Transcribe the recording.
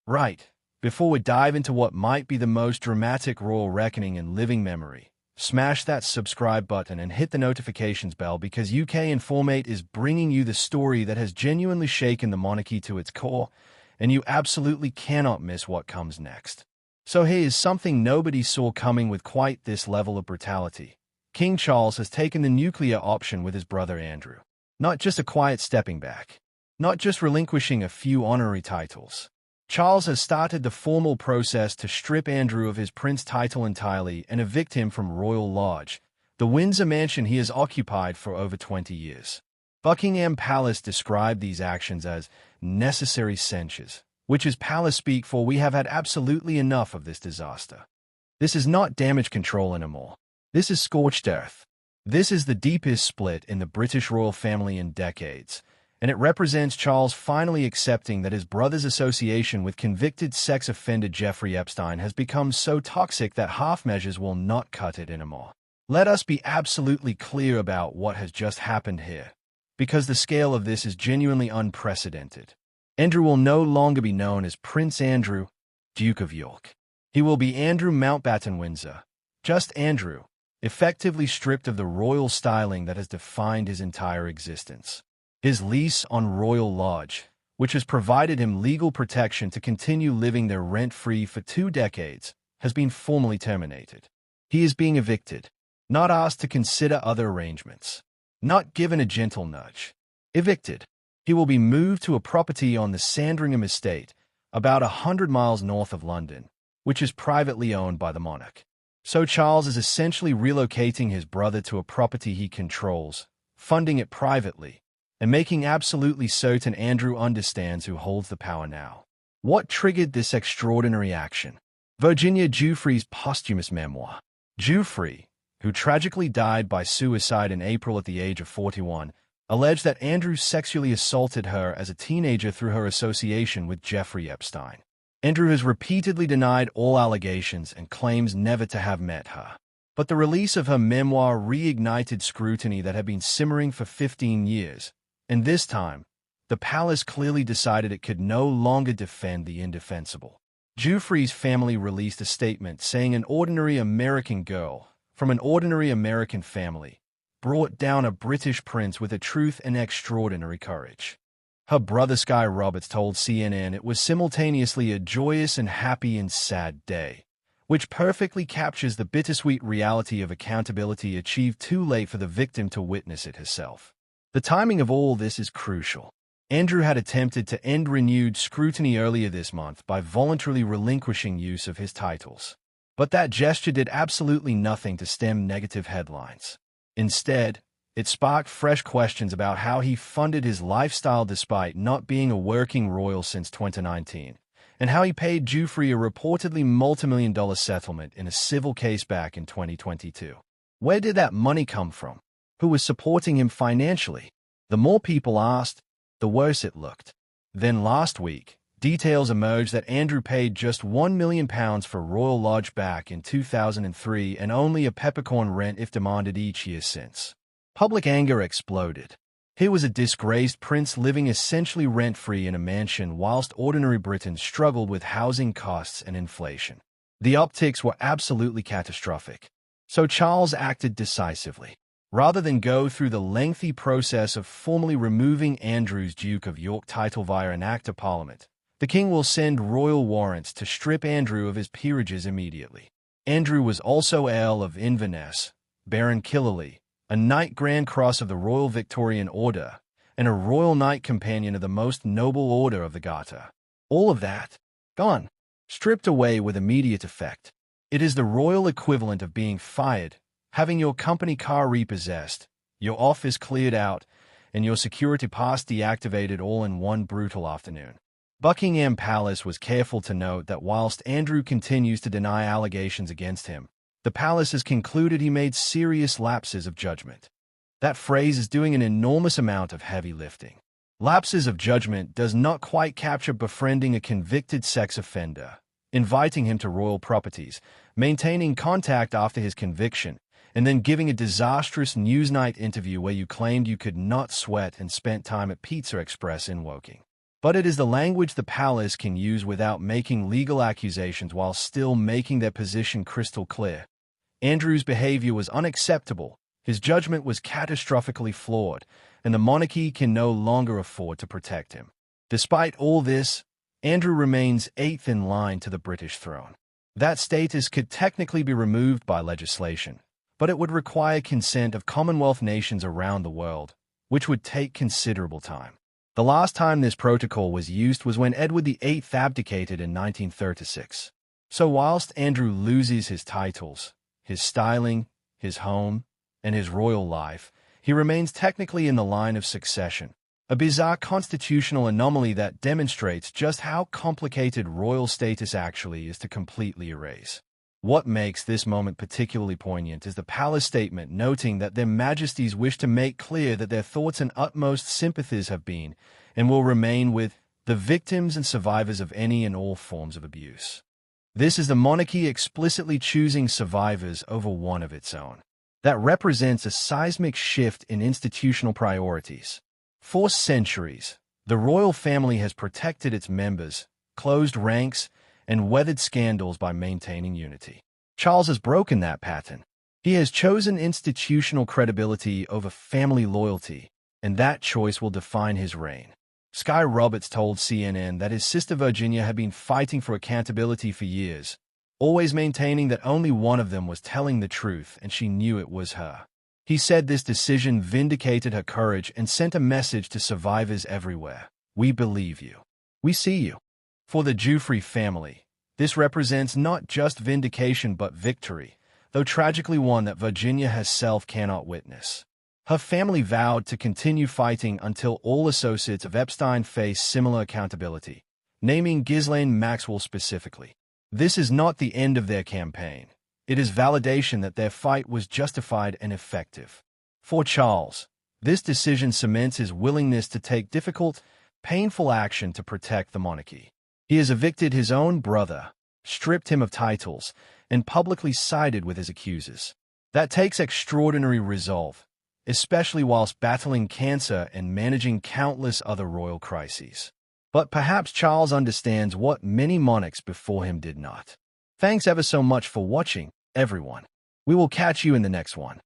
Right, before we dive into what might be the most dramatic royal reckoning in living memory, smash that subscribe button and hit the notifications bell because UK Informate is bringing you the story that has genuinely shaken the monarchy to its core, and you absolutely cannot miss what comes next. So here's something nobody saw coming with quite this level of brutality. King Charles has taken the nuclear option with his brother Andrew. Not just a quiet stepping back. Not just relinquishing a few honorary titles. Charles has started the formal process to strip Andrew of his prince title entirely and evict him from Royal Lodge, the Windsor mansion he has occupied for over 20 years. Buckingham Palace described these actions as necessary censures, which is palace speak for "we have had absolutely enough of this disaster." This is not damage control anymore. This is scorched earth. This is the deepest split in the British royal family in decades, and it represents Charles finally accepting that his brother's association with convicted sex offender Jeffrey Epstein has become so toxic that half measures will not cut it anymore. Let us be absolutely clear about what has just happened here, because the scale of this is genuinely unprecedented. Andrew will no longer be known as Prince Andrew, Duke of York. He will be Andrew Mountbatten Windsor, just Andrew, effectively stripped of the royal styling that has defined his entire existence. His lease on Royal Lodge, which has provided him legal protection to continue living there rent-free for 2 decades, has been formally terminated. He is being evicted, not asked to consider other arrangements, not given a gentle nudge. Evicted. He will be moved to a property on the Sandringham estate, about 100 miles north of London, which is privately owned by the monarch. So Charles is essentially relocating his brother to a property he controls, funding it privately, and making absolutely certain Andrew understands who holds the power now. What triggered this extraordinary action? Virginia Giuffre's posthumous memoir. Giuffre, who tragically died by suicide in April at the age of 41, alleged that Andrew sexually assaulted her as a teenager through her association with Jeffrey Epstein. Andrew has repeatedly denied all allegations and claims never to have met her. But the release of her memoir reignited scrutiny that had been simmering for 15 years, and this time, the palace clearly decided it could no longer defend the indefensible. Giuffre's family released a statement saying an ordinary American girl, from an ordinary American family, brought down a British prince with a truth and extraordinary courage. Her brother Sky Roberts told CNN it was simultaneously a joyous and happy and sad day, which perfectly captures the bittersweet reality of accountability achieved too late for the victim to witness it herself. The timing of all this is crucial. Andrew had attempted to end renewed scrutiny earlier this month by voluntarily relinquishing use of his titles. But that gesture did absolutely nothing to stem negative headlines. Instead, it sparked fresh questions about how he funded his lifestyle despite not being a working royal since 2019, and how he paid Giuffre a reportedly multimillion-dollar settlement in a civil case back in 2022. Where did that money come from? Who was supporting him financially? The more people asked, the worse it looked. Then last week, details emerged that Andrew paid just £1 million for Royal Lodge back in 2003 and only a peppercorn rent if demanded each year since. Public anger exploded. Here was a disgraced prince living essentially rent-free in a mansion whilst ordinary Britons struggled with housing costs and inflation. The optics were absolutely catastrophic. So Charles acted decisively. Rather than go through the lengthy process of formally removing Andrew's Duke of York title via an Act of Parliament, the king will send royal warrants to strip Andrew of his peerages immediately. Andrew was also Earl of Inverness, Baron Killerley, a Knight Grand Cross of the Royal Victorian Order, and a Royal Knight Companion of the Most Noble Order of the Garter. All of that, gone, stripped away with immediate effect. It is the royal equivalent of being fired, having your company car repossessed, your office cleared out, and your security pass deactivated all in one brutal afternoon. Buckingham Palace was careful to note that whilst Andrew continues to deny allegations against him, the palace has concluded he made serious lapses of judgment. That phrase is doing an enormous amount of heavy lifting. Lapses of judgment does not quite capture befriending a convicted sex offender, inviting him to royal properties, maintaining contact after his conviction, and then giving a disastrous Newsnight interview where you claimed you could not sweat and spent time at Pizza Express in Woking. But it is the language the palace can use without making legal accusations while still making their position crystal clear. Andrew's behavior was unacceptable, his judgment was catastrophically flawed, and the monarchy can no longer afford to protect him. Despite all this, Andrew remains eighth in line to the British throne. That status could technically be removed by legislation, but it would require consent of Commonwealth nations around the world, which would take considerable time. The last time this protocol was used was when Edward VIII abdicated in 1936. So whilst Andrew loses his titles, his styling, his home, and his royal life, he remains technically in the line of succession, a bizarre constitutional anomaly that demonstrates just how complicated royal status actually is to completely erase. What makes this moment particularly poignant is the palace statement noting that their majesties wish to make clear that their thoughts and utmost sympathies have been and will remain with the victims and survivors of any and all forms of abuse. This is the monarchy explicitly choosing survivors over one of its own. That represents a seismic shift in institutional priorities. For centuries, the royal family has protected its members, closed ranks, and weathered scandals by maintaining unity. Charles has broken that pattern. He has chosen institutional credibility over family loyalty, and that choice will define his reign. Sky Roberts told CNN that his sister Virginia had been fighting for accountability for years, always maintaining that only one of them was telling the truth and she knew it was her. He said this decision vindicated her courage and sent a message to survivors everywhere. We believe you. We see you. For the Giuffre family, this represents not just vindication but victory, though tragically one that Virginia herself cannot witness. Her family vowed to continue fighting until all associates of Epstein face similar accountability, naming Ghislaine Maxwell specifically. This is not the end of their campaign. It is validation that their fight was justified and effective. For Charles, this decision cements his willingness to take difficult, painful action to protect the monarchy. He has evicted his own brother, stripped him of titles, and publicly sided with his accusers. That takes extraordinary resolve, especially whilst battling cancer and managing countless other royal crises. But perhaps Charles understands what many monarchs before him did not. Thanks ever so much for watching, everyone. We will catch you in the next one.